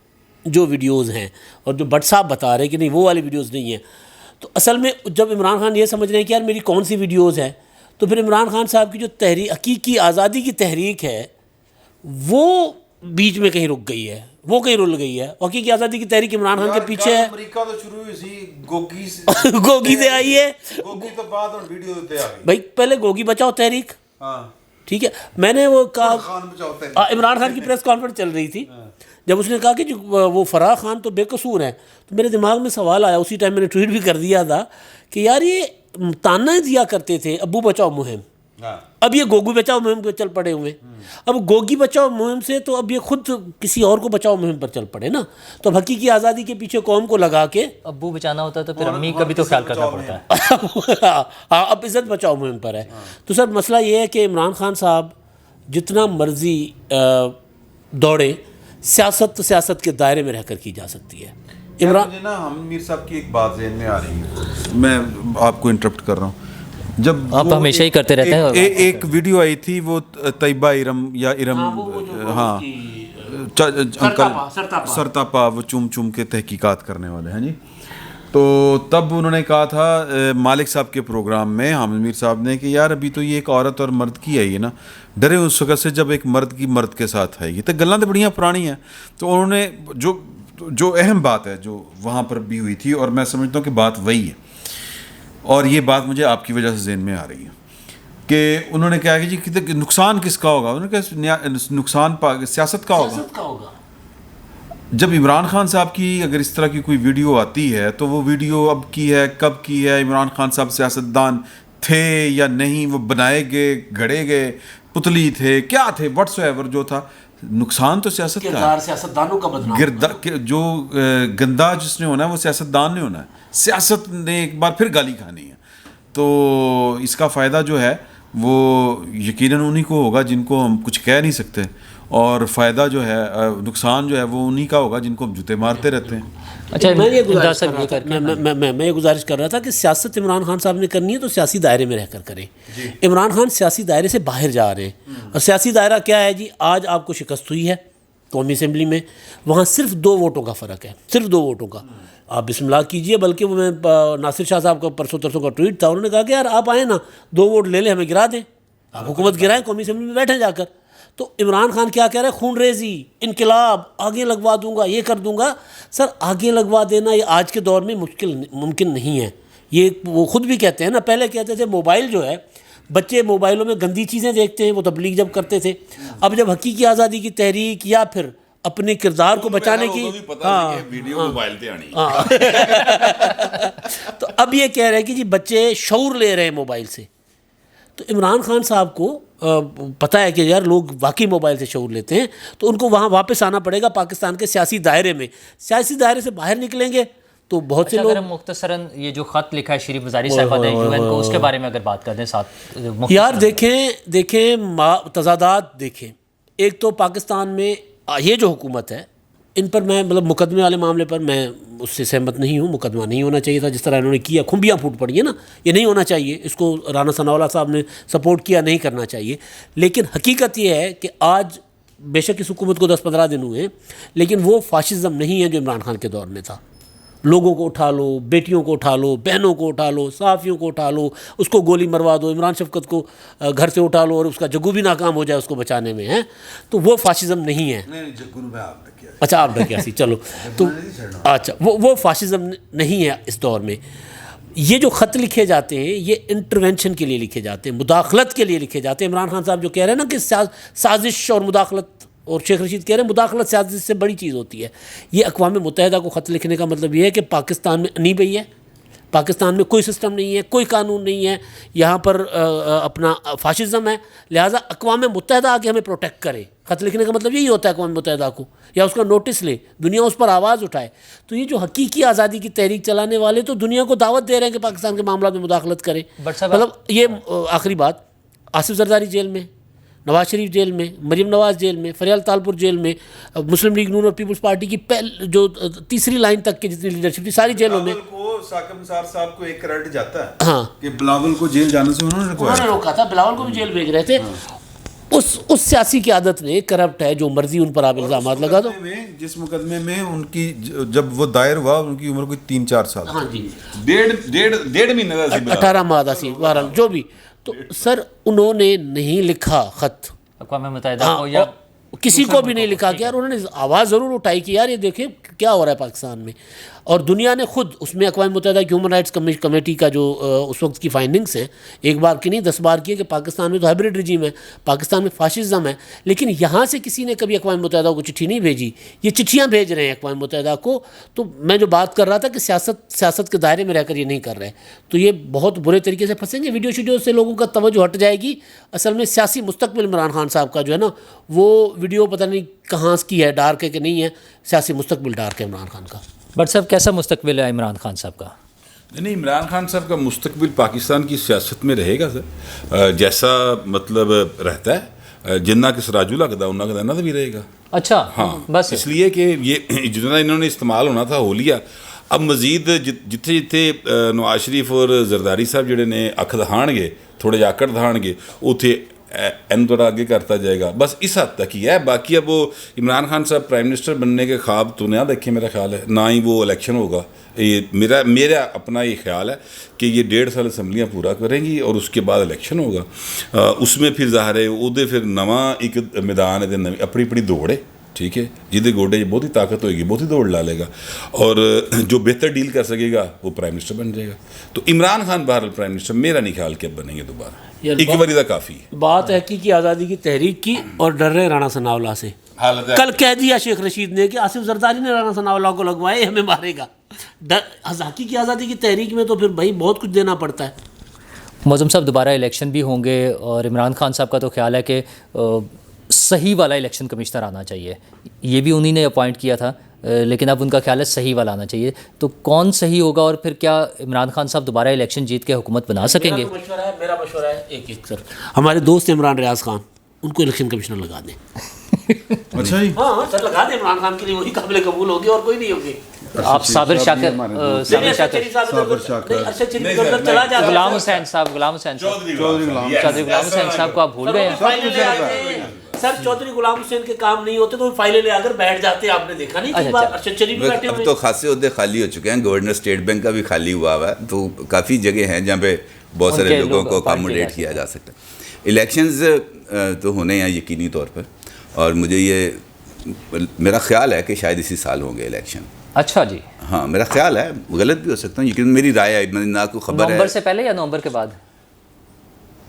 جو ویڈیوز ہیں اور جو بٹ صاحب بتا رہے ہیں کہ نہیں وہ والی ویڈیوز نہیں ہیں, تو اصل میں جب عمران خان یہ سمجھ رہے ہیں کہ یار میری کون سی ویڈیوز ہیں, تو پھر عمران خان صاحب کی جو تحریک حقیقی آزادی کی تحریک ہے وہ بیچ میں کہیں رک گئی ہے, وہ کہیں رل گئی ہے. حقیقی آزادی کی تحریک عمران خان کے پیچھے ہے. امریکہ تو شروع ہوئی سی گوگی سے آئی ہے, گوگی تو بعد اور ویڈیو تے آ گئی بھائی پہلے گوگی بچاؤ تحریک, ٹھیک ہے. میں نے وہ کہا عمران خان کی پریس کانفرنس چل رہی تھی, جب اس نے کہا کہ وہ فراح خان تو بے قصور ہیں, تو میرے دماغ میں سوال آیا, اسی ٹائم میں نے ٹویٹ بھی کر دیا تھا کہ یار یہ تانا دیا کرتے تھے ابو بچاؤ مہم, اب یہ گوگی بچاؤ مہم پہ چل پڑے ہوئے. اب گوگی بچاؤ مہم سے تو اب یہ خود کسی اور کو بچاؤ مہم پر چل پڑے نا. تو اب حقیقی آزادی کے پیچھے قوم کو لگا کے ابو بچانا ہوتا ہے تو پھر امی کا بھی تو خیال کرنا پڑتا ہے. ہاں اب عزت بچاؤ مہم پر ہے. تو سر مسئلہ یہ ہے کہ عمران خان صاحب جتنا مرضی دوڑے, سیاست کے دائرے میں رہ کر کی جا سکتی ہے. عمران نا ہم میر صاحب کی ایک بات ذہن میں آ رہی ہے, میں آپ کو انٹرپٹ کر رہا ہوں. جب آپ ہمیشہ ہی کرتے رہتے ہیں. ایک ویڈیو آئی تھی وہ طیبہ ارم یا ارم, ہاں انکل سرتاپا, وہ چوم چوم کے تحقیقات کرنے والے ہیں جی. تو تب انہوں نے کہا تھا مالک صاحب کے پروگرام میں حامد میر صاحب نے کہ یار ابھی تو یہ ایک عورت اور مرد کی ہے یہ نا, ڈرے اس وقت سے جب ایک مرد کی مرد کے ساتھ ہے. یہ تو گلاں تو بڑیاں پرانی ہیں. تو انہوں نے جو اہم بات ہے جو وہاں پر بھی ہوئی تھی, اور میں سمجھتا ہوں کہ بات وہی ہے, اور یہ بات مجھے آپ کی وجہ سے ذہن میں آ رہی ہے کہ انہوں نے کہا کہ جی نقصان کس کا ہوگا. انہوں نے کہا نقصان سیاست کا ہوگا. جب عمران خان صاحب کی اگر اس طرح کی کوئی ویڈیو آتی ہے تو وہ ویڈیو اب کی ہے, کب کی ہے, عمران خان صاحب سیاستدان تھے یا نہیں, وہ بنائے گئے, گھڑے گئے, پتلی تھے, کیا تھے, واٹس ایور جو تھا, نقصان تو سیاست کا کردار سیاستدانوں کا بدنام, جو گندا جس نے ہونا ہے وہ سیاستدان نے ہونا ہے, سیاست نے ایک بار پھر گالی کھانی ہے. تو اس کا فائدہ جو ہے وہ یقیناً انہی کو ہوگا جن کو ہم کچھ کہہ نہیں سکتے, اور فائدہ جو ہے, نقصان جو ہے وہ انہی کا ہوگا جن کو ہم جوتے مارتے رہتے ہیں. اچھا, میں یہ گزارش کر رہا تھا کہ سیاست عمران خان صاحب نے کرنی ہے تو سیاسی دائرے میں رہ کر کریں. عمران خان سیاسی دائرے سے باہر جا رہے ہیں, اور سیاسی دائرہ کیا ہے جی؟ آج آپ کو شکست ہوئی ہے قومی اسمبلی میں, وہاں صرف 2 ووٹوں کا فرق ہے, صرف 2 ووٹوں کا. آپ بسم اللہ کیجئے. بلکہ وہ میں ناصر شاہ صاحب کا پرسوں ترسوں کا ٹویٹ تھا, انہوں نے کہا کہ یار آپ آئیں نا 2 ووٹ لے لیں, ہمیں گرا دیں, آپ حکومت گرائیں, قومی اسمبلی میں بیٹھیں جا کر. تو عمران خان کیا کہہ رہے ہیں؟ خون ریزی, انقلاب, آگے لگوا دوں گا, یہ کر دوں گا. سر آگے لگوا دینا یہ آج کے دور میں ممکن نہیں ہے. یہ وہ خود بھی کہتے ہیں نا, پہلے کہتے تھے موبائل جو ہے, بچے موبائلوں میں گندی چیزیں دیکھتے ہیں, وہ تبلیغ جب کرتے تھے. اب جب حقیقی آزادی کی تحریک یا پھر اپنے کردار کو بچانے کی, تو اب یہ کہہ رہے ہیں کہ جی بچے شعور لے رہے ہیں موبائل سے. تو عمران خان صاحب کو پتہ ہے کہ یار لوگ واقعی موبائل سے شعور لیتے ہیں, تو ان کو وہاں واپس آنا پڑے گا پاکستان کے سیاسی دائرے میں. سیاسی دائرے سے باہر نکلیں گے تو بہت سے لوگ. اگر مختصراً یہ جو خط لکھا ہے شریف وزاری صاحبہ نے UN کو, اس کے بارے میں اگر بات کر دیں ساتھ. یار دیکھیں تضادات دیکھیں. ایک تو پاکستان میں یہ جو حکومت ہے, ان پر میں مطلب مقدمے والے معاملے پر میں اس سے سہمت نہیں ہوں. مقدمہ نہیں ہونا چاہیے تھا جس طرح انہوں نے کیا, کھمبیاں پھوٹ پڑی ہیں نا, یہ نہیں ہونا چاہیے. اس کو رانا ثناءاللہ صاحب نے سپورٹ کیا, نہیں کرنا چاہیے. لیکن حقیقت یہ ہے کہ آج بے شک اس حکومت کو 10-15 دن ہوئے, لیکن وہ فاشزم نہیں ہے جو عمران خان کے دور میں تھا. لوگوں کو اٹھا لو, بیٹیوں کو اٹھا لو, بہنوں کو اٹھا لو, صحافیوں کو اٹھا لو, اس کو گولی مروا دو, عمران شفقت کو گھر سے اٹھا لو اور اس کا جگو بھی ناکام ہو جائے اس کو بچانے میں, ہے. تو وہ فاشزم نہیں ہے. اچھا آپ ڈکیا سی, چلو تو اچھا وہ فاشزم نہیں ہے اس دور میں. یہ جو خط لکھے جاتے ہیں یہ انٹرونشن کے لیے لکھے جاتے ہیں, مداخلت کے لیے لکھے جاتے ہیں. عمران خان صاحب جو کہہ رہے ہیں نا کہ سازش اور مداخلت, اور شیخ رشید کہہ رہے ہیں مداخلت سیاست سے بڑی چیز ہوتی ہے. یہ اقوام متحدہ کو خط لکھنے کا مطلب یہ ہے کہ پاکستان میں انیب ہے, پاکستان میں کوئی سسٹم نہیں ہے, کوئی قانون نہیں ہے, یہاں پر اپنا فاشزم ہے, لہٰذا اقوام متحدہ آ کے ہمیں پروٹیکٹ کرے. خط لکھنے کا مطلب یہی ہوتا ہے اقوام متحدہ کو, یا اس کا نوٹس لے, دنیا اس پر آواز اٹھائے. تو یہ جو حقیقی آزادی کی تحریک چلانے والے تو دنیا کو دعوت دے رہے ہیں کہ پاکستان کے معاملات میں مداخلت کرے. مطلب یہ آخری بات, آصف زرداری جیل میں, نواز شریف جیل میں, مریم نواز جیل میں, فریال تالپور جیل میں, مسلم لیگ نون اور پیپلز پارٹی کی جو تیسری لائن تک کی جتنی لیڈرشپ تھی ساری جیلوں میں. ثاقب نثار صاحب کو ایک کریڈٹ جاتا ہے ہاں کہ بلاول کو جیل جانے سے انہوں نے روکا تھا, بلاول کو بھی جیل بھیج رہے تھے. اس سیاسی قیادت نے کرپٹ ہے, جو مرضی ان پر آپ الزامات لگا دو. جس مقدمے میں ان کی جب وہ دائر ہوا ان کی عمر کوئی 3-4 سال, ہاں جی, 1.5 مہینہ 18 ماہ سی, بہرحال جو بھی. تو سر انہوں نے نہیں لکھا خط اقوام متحدہ کو یا کسی کو بھی نہیں لکھا کہ یار, انہوں نے آواز ضرور اٹھائی کہ یار یہ دیکھیں کیا ہو رہا ہے پاکستان میں. اور دنیا نے خود اس میں اقوام متحدہ کی ہیومن رائٹس کمیٹی کا جو اس وقت کی فائنڈنگس ہیں, ایک بار کی نہیں 10 بار کی ہے کہ پاکستان میں تو ہائبرڈ رجیم ہے, پاکستان میں فاشزم ہے. لیکن یہاں سے کسی نے کبھی اقوام متحدہ کو چٹھی نہیں بھیجی, یہ چٹھیاں بھیج رہے ہیں اقوام متحدہ کو. تو میں جو بات کر رہا تھا کہ سیاست کے دائرے میں رہ کر یہ نہیں کر رہے, تو یہ بہت برے طریقے سے پھنسیں گے. ویڈیو سے لوگوں کا توجہ ہٹ جائے گی. اصل میں سیاسی مستقبل عمران خان صاحب کا جو ہے نا, وہ ویڈیو پتہ نہیں کہاں کی ہے, ڈارک ہے کہ نہیں ہے, سیاسی مستقبل ڈارک ہے عمران خان کا. بٹ صاحب کیسا مستقبل ہے عمران خان صاحب کا؟ نہیں, عمران خان صاحب کا مستقبل پاکستان کی سیاست میں رہے گا سر, جیسا مطلب رہتا ہے جنہ کے سراج لگتا انہوں کا نہ بھی رہے گا. اچھا ہاں, بس اس لیے کہ یہ جتنا انہوں نے استعمال ہونا تھا ہو لیا. اب مزید جتھے جتھے نواز شریف اور زرداری صاحب جڑے نے اکھ دکھان گے, تھوڑے جا اکڑ دکھان گے, اتنے این تھوڑا آگے کرتا جائے گا. بس اس حد تک ہی ہے. باقی اب وہ عمران خان صاحب پرائم منسٹر بننے کے خواب تو نہ دیکھیں میرا خیال ہے, نہ ہی وہ الیکشن ہوگا. یہ میرا اپنا یہ خیال ہے کہ یہ 1.5 سال اسمبلیاں پورا کریں گی اور اس کے بعد الیکشن ہوگا. اس میں پھر ظاہر ہے وہ پھر نواں ایک میدان ہے, اپنی دوڑ ہے, ٹھیک ہے, جہدے گوڈے بہت ہی طاقت ہوئے گی, بہت ہی دوڑ ڈالے گا, اور جو بہتر ڈیل کر سکے گا وہ پرائم منسٹر بن جائے گا. تو عمران خان بہرحال پرائم منسٹر میرا نہیں خیال کہ اب بنیں گے دوبارہ, ایک باری دا کافی ہے. بات ہے حقیقی آزادی کی تحریک کی, اور ڈر رہے رانا ثناءاللہ سے. حالت ہے. کل کہہ دیا شیخ رشید نے کہ آصف زرداری نے رانا ثناء اللہ کو لگوائے ہمیں مارے گا. ہاکی کی آزادی کی تحریک میں تو پھر بھائی بہت کچھ دینا پڑتا ہے. معظم صاحب دوبارہ الیکشن بھی ہوں گے اور عمران خان صاحب کا تو خیال ہے کہ صحیح والا الیکشن کمشنر آنا چاہیے. یہ بھی انہی نے اپوائنٹ کیا تھا لیکن اب ان کا خیال ہے صحیح والا آنا چاہیے. تو کون صحیح ہوگا اور پھر کیا عمران خان صاحب دوبارہ الیکشن جیت کے حکومت بنا سکیں گے؟ میرا مشورہ ہے ایک سر ہمارے دوست عمران ریاض خان ان کو الیکشن کمشنر لگا دیں. اچھا جی ہاں سر لگا دیں. عمران خان کے لیے وہی قابل قبول ہوگی اور کوئی نہیں ہوگی. آپ صابر شاکر غلام حسین صاحب چودھری غلام صاحب کو آپ بھول گئے ہیں؟ سر چودھری غلام حسین کے کام نہیں ہوتے تو فائلیں لے آ کر بیٹھ جاتے. آپ نے دیکھا نہیں کئی بار ارشد شریف بھی بیٹھے اب ہوئے. تو خاصے عہدے خالی ہو چکے ہیں. گورنر اسٹیٹ بینک کا بھی خالی ہوا ہے. تو کافی جگہ ہیں جہاں پہ بہت سارے لوگوں کو اکاموڈیٹ کیا جا سکتا ہے. الیکشنز تو ہونے ہیں یقینی طور پر, اور مجھے یہ میرا خیال ہے کہ شاید اسی سال ہوں گے الیکشن. اچھا جی, ہاں میرا خیال ہے, غلط بھی ہو سکتا ہوں لیکن میری رائے ہے. نہ کو خبر ہے نومبر سے پہلے یا نومبر کے بعد؟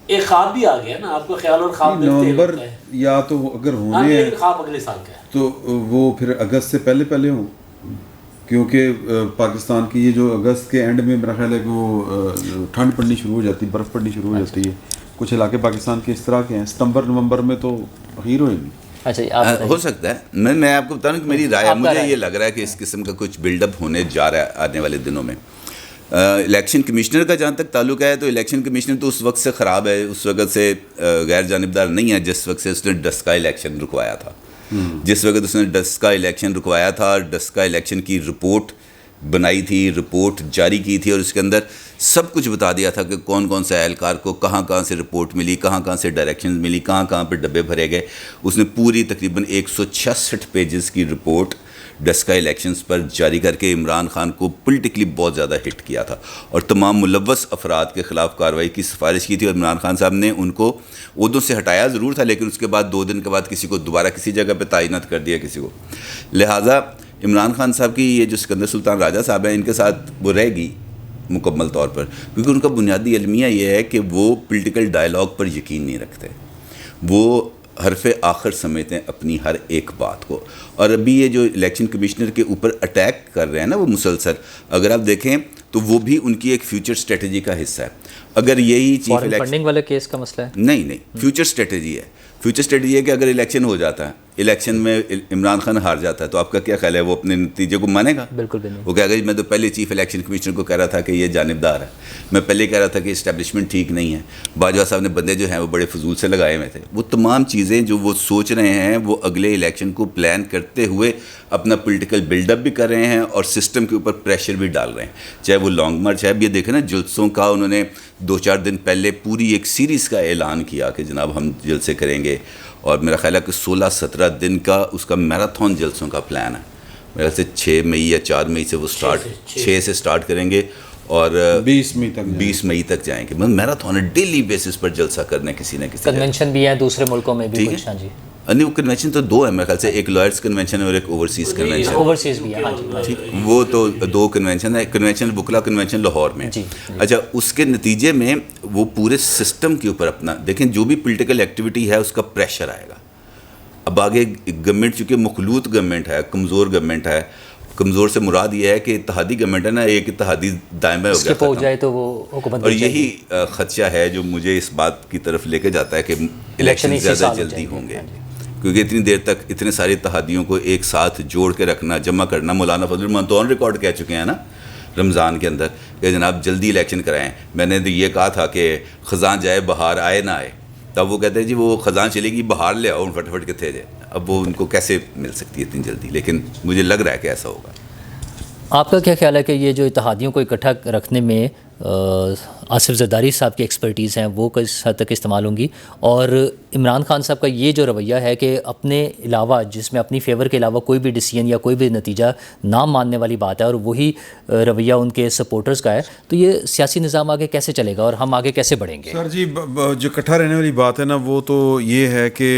ایک خواب بھی آ گیا نا آپ کو, خیال اور خواب نومبر یا تو اگر ہونے ہیں خواب اگلے سال کا ہے تو وہ پھر اگست سے پہلے ہوں, کیونکہ پاکستان کی یہ جو اگست کے اینڈ میں میرا خیال ہے کہ وہ ٹھنڈ پڑنی شروع ہو جاتی ہے, برف پڑنی شروع ہو جاتی ہے. کچھ علاقے پاکستان کے اس طرح کے ہیں, ستمبر نومبر میں تو اخیر ہوئے گی. اچھا ہو سکتا ہے. میں آپ کو بتاؤں کہ میری رائے ہے, مجھے یہ لگ رہا ہے کہ اس قسم کا کچھ بلڈ اپ ہونے جا رہا ہے آنے والے دنوں میں. الیکشن کمشنر کا جہاں تک تعلق ہے تو الیکشن کمشنر تو اس وقت سے خراب ہے, اس وقت سے غیر جانبدار نہیں ہے جس وقت سے اس نے ڈسکا الیکشن رکوایا تھا. جس وقت اس نے ڈسکا الیکشن رکوایا تھا, ڈسکا الیکشن کی رپورٹ بنائی تھی, رپورٹ جاری کی تھی, اور اس کے اندر سب کچھ بتا دیا تھا کہ کون کون سے اہلکار کو کہاں سے رپورٹ ملی, کہاں سے ڈائریکشنز ملی, کہاں پہ ڈبے بھرے گئے. اس نے پوری تقریباً 166 پیجز کی رپورٹ ڈسکا الیکشنز پر جاری کر کے عمران خان کو پولیٹیکلی بہت زیادہ ہٹ کیا تھا, اور تمام ملوث افراد کے خلاف کارروائی کی سفارش کی تھی. اور عمران خان صاحب نے ان کو عہدوں سے ہٹایا ضرور تھا, لیکن اس کے بعد 2 دن کے بعد کسی کو دوبارہ کسی جگہ پہ تعینات کر دیا کسی کو. لہٰذا عمران خان صاحب کی یہ جو سکندر سلطان راجہ صاحب ہیں, ان کے ساتھ وہ رہے گی مکمل طور پر, کیونکہ ان کا بنیادی المیہ یہ ہے کہ وہ پولیٹیکل ڈائلاگ پر یقین نہیں رکھتے. وہ حرف آخر سمجھتے ہیں اپنی ہر ایک بات کو. اور ابھی یہ جو الیکشن کمشنر کے اوپر اٹیک کر رہے ہیں نا وہ مسلسل, اگر آپ دیکھیں تو وہ بھی ان کی ایک فیوچر اسٹریٹجی کا حصہ ہے. اگر یہی چیف الیکشن فنڈنگ والے کیس کا مسئلہ ہے نہیں, فیوچر اسٹریٹجی ہے. فیوچر اسٹریٹجی ہے کہ اگر الیکشن ہو جاتا ہے, الیکشن میں عمران خان ہار جاتا ہے, تو آپ کا کیا خیال ہے, وہ اپنے نتیجے کو مانے گا؟ بالکل بھی نہیں. وہ کہے گا میں تو پہلے چیف الیکشن کمشنر کو کہہ رہا تھا کہ یہ جانبدار ہے, میں پہلے کہہ رہا تھا کہ اسٹیبلشمنٹ ٹھیک نہیں ہے, باجوہ صاحب نے بندے جو ہیں وہ بڑے فضول سے لگائے ہوئے تھے. وہ تمام چیزیں جو وہ سوچ رہے ہیں وہ اگلے الیکشن کو پلان کرتے ہوئے اپنا پولیٹیکل بلڈ اپ بھی کر رہے ہیں اور سسٹم کے اوپر پریشر بھی ڈال رہے ہیں, چاہے وہ لانگ مارچ ہے. اب یہ دیکھیں نا جلسوں کا, انہوں نے 2-4 دن پہلے پوری ایک سیریز کا اعلان کیا کہ جناب ہم جلسے کریں گے, اور میرا خیال ہے کہ 16-17 دن کا اس کا میراتھن جلسوں کا پلان ہے. میرا سے 6 مئی یا 4 مئی سے وہ چھ سے سٹارٹ کریں گے اور 20 مئی تک جائیں گے. میراتھن ہے, ڈیلی بیسس پر جلسہ کرنا ہے کسی نہ کسی. کنونشن بھی ہیں دوسرے ملکوں میں بھی کچھ. ہاں جی, نہیں وہ کنونشن تو 2 ہیں میرے خیال سے, ایک لائرس کنونشن اور ایک اوورسیز کنونشن. اوورسیز بھی ہے ہاں جی, وہ تو 2 کنونشن ہے. کنونشن وکلا کنونشن لاہور میں. اچھا, اس کے نتیجے میں وہ پورے سسٹم کے اوپر اپنا دیکھیں, جو بھی پولیٹیکل ایکٹیویٹی ہے اس کا پریشر آئے گا. اب آگے گورنمنٹ چونکہ مخلوط گورنمنٹ ہے, کمزور گورنمنٹ ہے. کمزور سے مراد یہ ہے کہ اتحادی گورنمنٹ ہے نا, ایک اتحادی دائمہ ہو گیا ہو جائے تو وہ حکومت, اور یہی خدشہ ہے جو مجھے اس بات کی طرف لے کے جاتا ہے کہ الیکشن زیادہ جلدی ہوں گے. کیونکہ اتنی دیر تک اتنے سارے اتحادیوں کو ایک ساتھ جوڑ کے رکھنا, جمع کرنا, مولانا فضل الرحمان تو آن ریکارڈ کہہ چکے ہیں نا رمضان کے اندر کہ جناب جلدی الیکشن کرائیں. میں نے تو یہ کہا تھا کہ خزاں جائے بہار آئے نہ آئے, تب وہ کہتے ہیں جی وہ خزاں چلے گی بہار لے آؤ فٹ کے تھے جائے. اب وہ ان کو کیسے مل سکتی ہے اتنی جلدی, لیکن مجھے لگ رہا ہے کہ ایسا ہوگا. آپ کا کیا خیال ہے کہ یہ جو اتحادیوں کو اکٹھا رکھنے میں آصف زرداری صاحب کی ایکسپرٹیز ہیں وہ کس حد تک استعمال ہوں گی, اور عمران خان صاحب کا یہ جو رویہ ہے کہ اپنے علاوہ, جس میں اپنی فیور کے علاوہ کوئی بھی ڈیسیجن یا کوئی بھی نتیجہ نہ ماننے والی بات ہے, اور وہی رویہ ان کے سپورٹرز کا ہے, تو یہ سیاسی نظام آگے کیسے چلے گا اور ہم آگے کیسے بڑھیں گے؟ سر جی, جو اکٹھا رہنے والی بات ہے نا, وہ تو یہ ہے کہ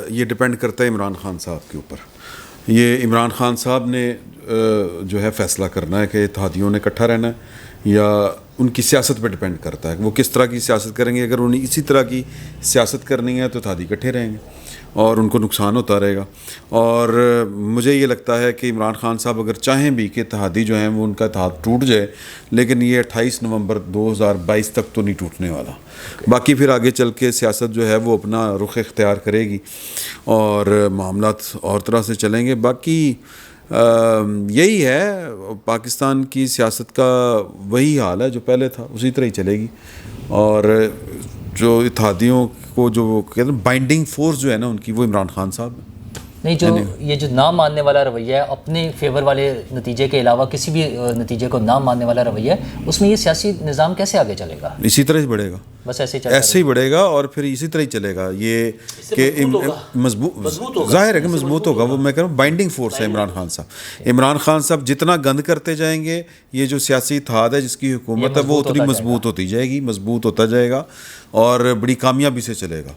یہ ڈپینڈ کرتا ہے عمران خان صاحب کے اوپر. یہ عمران خان صاحب نے جو ہے فیصلہ کرنا ہے کہ اتحادیوں نے اکٹھا رہنا ہے یا ان کی سیاست پہ ڈپینڈ کرتا ہے وہ کس طرح کی سیاست کریں گے. اگر انہیں اسی طرح کی سیاست کرنی ہے تو اتحادی اکٹھے رہیں گے اور ان کو نقصان ہوتا رہے گا. اور مجھے یہ لگتا ہے کہ عمران خان صاحب اگر چاہیں بھی کہ اتحادی جو ہیں وہ ان کا اتحاد ٹوٹ جائے, لیکن یہ 28 نومبر 2022 تک تو نہیں ٹوٹنے والا. باقی پھر آگے چل کے سیاست جو ہے وہ اپنا رخ اختیار کرے گی اور معاملات اور طرح سے چلیں گے. باقی یہی ہے پاکستان کی سیاست کا وہی حال ہے جو پہلے تھا, اسی طرح ہی چلے گی. اور جو اتحادیوں کو جو کہتے ہیں بائنڈنگ فورس جو ہے نا ان کی, وہ عمران خان صاحب ہیں. نہیں, جو یہ جو نہ ماننے والا رویہ ہے, اپنے فیور والے نتیجے کے علاوہ کسی بھی نتیجے کو نہ ماننے والا رویہ ہے, اس میں یہ سیاسی نظام کیسے آگے چلے گا؟ اسی طرح ہی بڑھے گا, بس ایسے ہی بڑھے گا اور پھر اسی طرح ہی چلے گا. یہ کہ مضبوط ظاہر ہے کہ مضبوط ہوگا. وہ میں کہہ رہا ہوں بائنڈنگ فورس ہے عمران خان صاحب. عمران خان صاحب جتنا گند کرتے جائیں گے, یہ جو سیاسی اتحاد ہے جس کی حکومت ہے وہ اتنی مضبوط ہوتی جائے گی, مضبوط ہوتا جائے گا اور بڑی کامیابی سے چلے گا.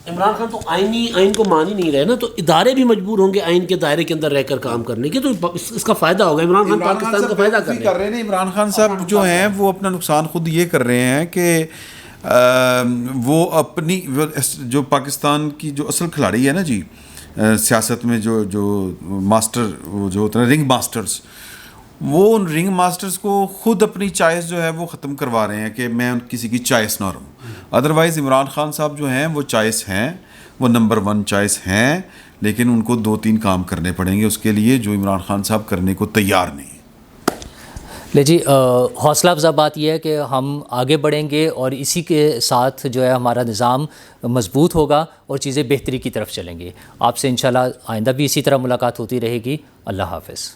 عمران خان تو آئین کو مان ہی نہیں رہے نا, تو ادارے بھی مجبور ہوں گے آئین کے دائرے کے اندر رہ کر کام کرنے کے, تو اس کا فائدہ ہوگا. عمران خان پاکستان کا فائدہ کر رہے ہیں. عمران خان صاحب جو ہیں وہ اپنا نقصان خود یہ کر رہے ہیں کہ وہ اپنی جو پاکستان کی جو اصل کھلاڑی ہے نا جی سیاست میں, جو ماسٹر جو ہوتے ہیں رنگ ماسٹرز, وہ ان رنگ ماسٹرز کو خود اپنی چوائس جو ہے وہ ختم کروا رہے ہیں کہ میں کسی کی چوائس نہ رہوں. ادروائز عمران خان صاحب جو ہیں وہ چوائس ہیں, وہ نمبر 1 چوائس ہیں, لیکن ان کو 2-3 کام کرنے پڑیں گے اس کے لیے جو عمران خان صاحب کرنے کو تیار نہیں. لے جی, حوصلہ افزا بات یہ ہے کہ ہم آگے بڑھیں گے اور اسی کے ساتھ جو ہے ہمارا نظام مضبوط ہوگا اور چیزیں بہتری کی طرف چلیں گی. آپ سے انشاءاللہ آئندہ بھی اسی طرح ملاقات ہوتی رہے گی. اللہ حافظ.